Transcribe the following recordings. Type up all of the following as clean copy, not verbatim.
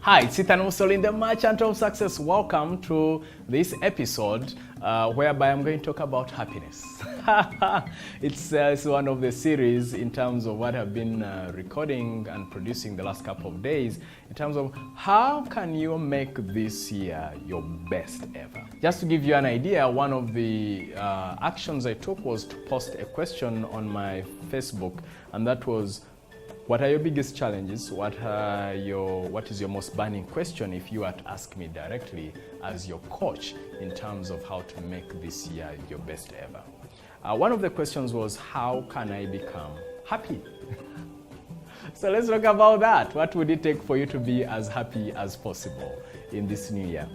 Hi, it's Ethan Mussolini, the Merchant of Success. Welcome to this episode whereby I'm going to talk about happiness. It's one of the series in terms of what I've been recording and producing the last couple of days in terms of how can you make this year your best ever. Just to give you an idea, one of the actions I took was to post a question on my Facebook, and that was, what are your biggest challenges? What is your most burning question if you were to ask me directly as your coach in terms of how to make this year your best ever? One of the questions was, how can I become happy? So let's talk about that. What would it take for you to be as happy as possible in this new year?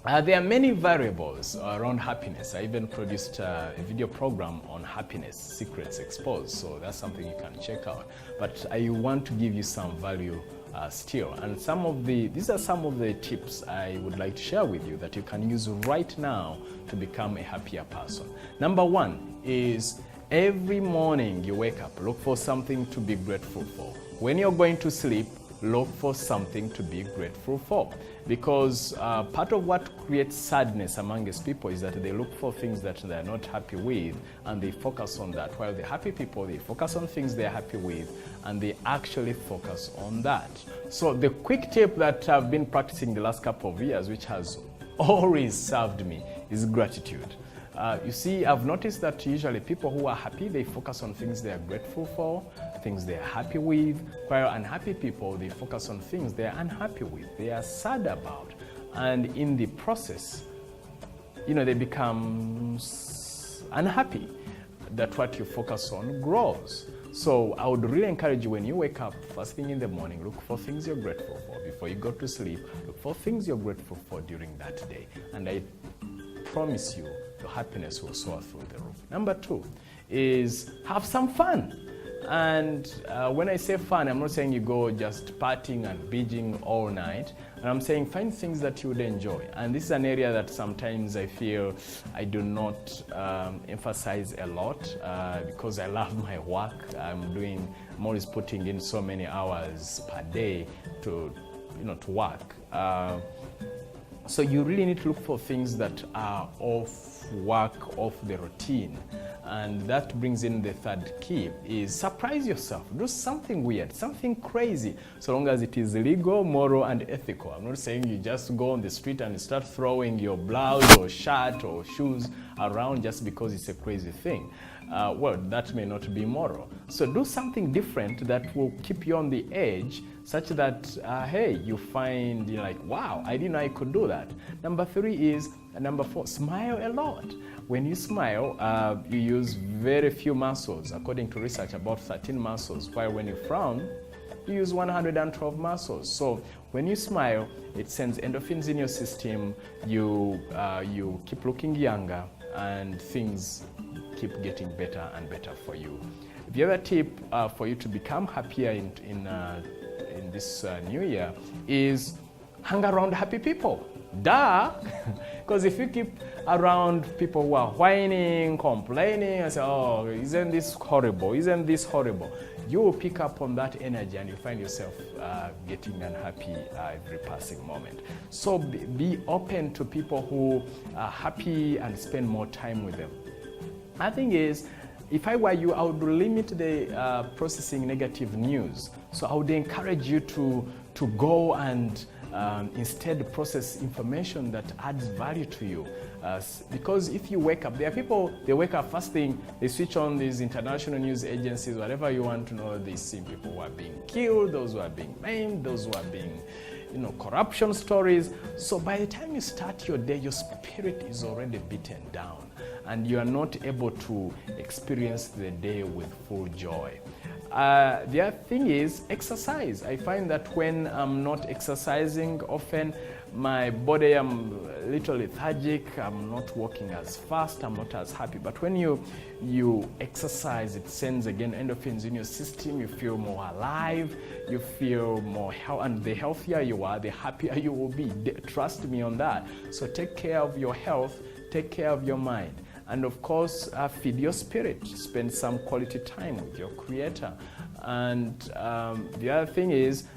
There are many variables around happiness. I even produced a video program on happiness, Secrets Exposed, so that's something you can check out. But I want to give you some value still, and these are some of the tips I would like to share with you that you can use right now to become a happier person. Number one is, every morning you wake up, look for something to be grateful for. When you're going to sleep, look for something to be grateful for, because part of what creates sadness amongst people is that they look for things that they're not happy with and they focus on that, while the happy people, they focus on things they're happy with and they actually focus on that. So the quick tip that I've been practicing the last couple of years, which has always served me, is gratitude. You see, I've noticed that usually people who are happy, they focus on things they are grateful for, things they are happy with, while unhappy people, they focus on things they are unhappy with, they are sad about. And in the process, they become unhappy. That what you focus on grows. So I would really encourage you, when you wake up first thing in the morning, look for things you're grateful for. Before you go to sleep, look for things you're grateful for during that day. And I promise you, your happiness will soar through the roof. Number two is, have some fun. And when I say fun, I'm not saying you go just partying and binging all night. And I'm saying find things that you would enjoy. And this is an area that sometimes I feel I do not emphasize a lot because I love my work. I'm always putting in so many hours per day to work. So you really need to look for things that are off work, off the routine. And that brings in the third key, is surprise yourself. Do something weird, something crazy, so long as it is legal, moral, and ethical. I'm not saying you just go on the street and start throwing your blouse or shirt or shoes around just because it's a crazy thing. Well, that may not be moral. So do something different that will keep you on the edge, such that, hey, you find, you're like, wow, I didn't know I could do that. Number four, smile a lot. When you smile, you use very few muscles. According to research, about 13 muscles, while when you frown, you use 112 muscles. So when you smile, it sends endorphins in your system, you keep looking younger, and things keep getting better and better for you. The other tip for you to become happier in this new year is hang around happy people. Duh! Because if you keep around people who are whining, complaining, and say, oh, isn't this horrible, isn't this horrible, you will pick up on that energy and you find yourself getting unhappy every passing moment. So be open to people who are happy and spend more time with them. I think is, if I were you, I would limit the processing negative news. So I would encourage you to go and instead process information that adds value to you. Because if you wake up, there are people, they wake up first thing, they switch on these international news agencies, whatever you want to know, they see people who are being killed, those who are being maimed, those who are being, corruption stories. So by the time you start your day, your spirit is already beaten down and you are not able to experience the day with full joy. The other thing is exercise. I find that when I'm not exercising often, my body, I'm a little lethargic, I'm not walking as fast, I'm not as happy. But when you exercise, it sends again endorphins in your system, you feel more alive, you feel more healthy, and the healthier you are, the happier you will be. Trust me on that. So take care of your health, take care of your mind. And of course, feed your spirit. Spend some quality time with your Creator. And the other thing is,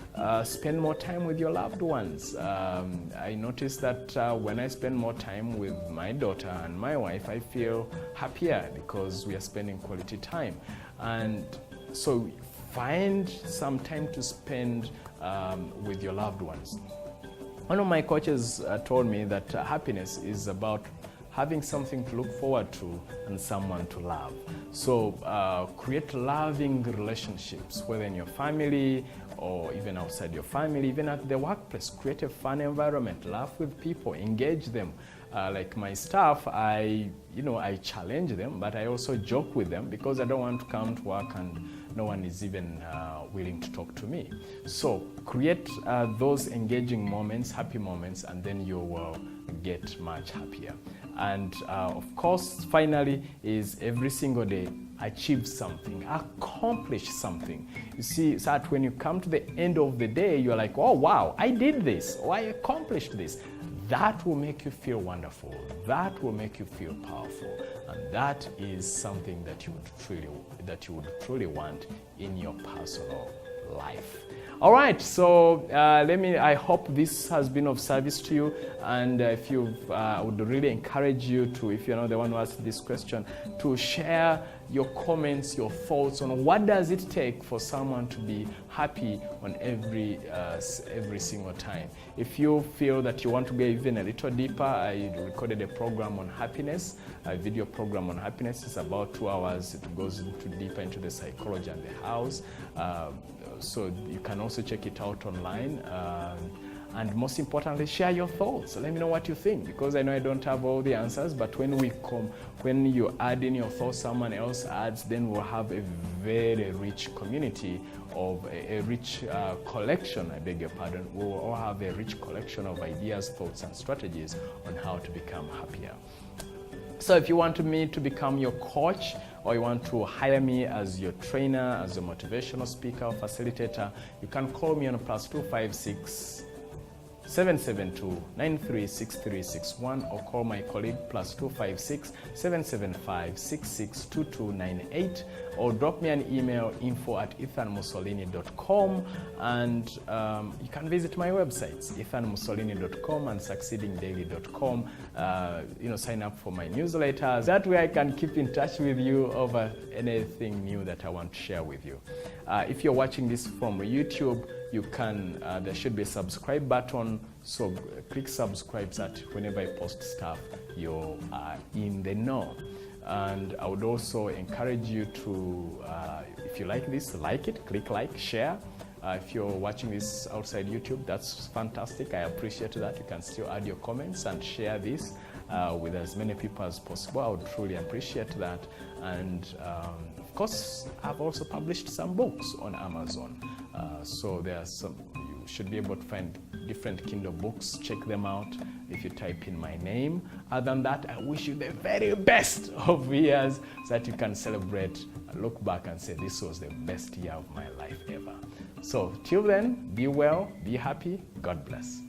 spend more time with your loved ones. I notice that when I spend more time with my daughter and my wife, I feel happier because we are spending quality time. And so find some time to spend with your loved ones. One of my coaches told me that happiness is about having something to look forward to and someone to love. So create loving relationships, whether in your family or even outside your family, even at the workplace. Create a fun environment, laugh with people, engage them. Like my staff, I challenge them, but I also joke with them because I don't want to come to work and no one is even willing to talk to me. So create those engaging moments, happy moments, and then you will get much happier. And of course, finally, is every single day achieve something, accomplish something. You see, so that when you come to the end of the day, you're like, oh wow, I did this, or I accomplished this. That will make you feel wonderful. That will make you feel powerful, and that is something that you would truly want in your personal life. All right, so I hope this has been of service to you, and if I would really encourage you to, if you're not the one who asked this question, to share your comments, your thoughts on what does it take for someone to be happy on every single time. If you feel that you want to go even a little deeper, I recorded a program on happiness, a video program on happiness. It's about 2 hours. It goes deeper into the psychology and the house. So you can also check it out online. And most importantly, share your thoughts. Let me know what you think, because I know I don't have all the answers, but when you add in your thoughts, someone else adds, then we'll have a very rich community of a rich collection, I beg your pardon. We will all have a rich collection of ideas, thoughts, and strategies on how to become happier. So if you want me to become your coach, or you want to hire me as your trainer, as a motivational speaker or facilitator, you can call me on +256 772 936361, or call my colleague +256 775 662298, or drop me an email, info@ethanmussolini.com, and you can visit my websites, ethanmussolini.com and succeedingdaily.com. Sign up for my newsletters. That way I can keep in touch with you over anything new that I want to share with you. If you're watching this from YouTube, you can, there should be a subscribe button, so click subscribe so that whenever I post stuff, you are in the know. And I would also encourage you to, if you like this, like it, click like, share. If you're watching this outside YouTube, that's fantastic. I appreciate that. You can still add your comments and share this with as many people as possible. I would truly appreciate that. And of course, I've also published some books on Amazon. So there are some, you should be able to find different Kindle books. Check them out if you type in my name. Other than that, I wish you the very best of years so that you can celebrate, look back and say, this was the best year of my life ever. So till then, be well, be happy, God bless.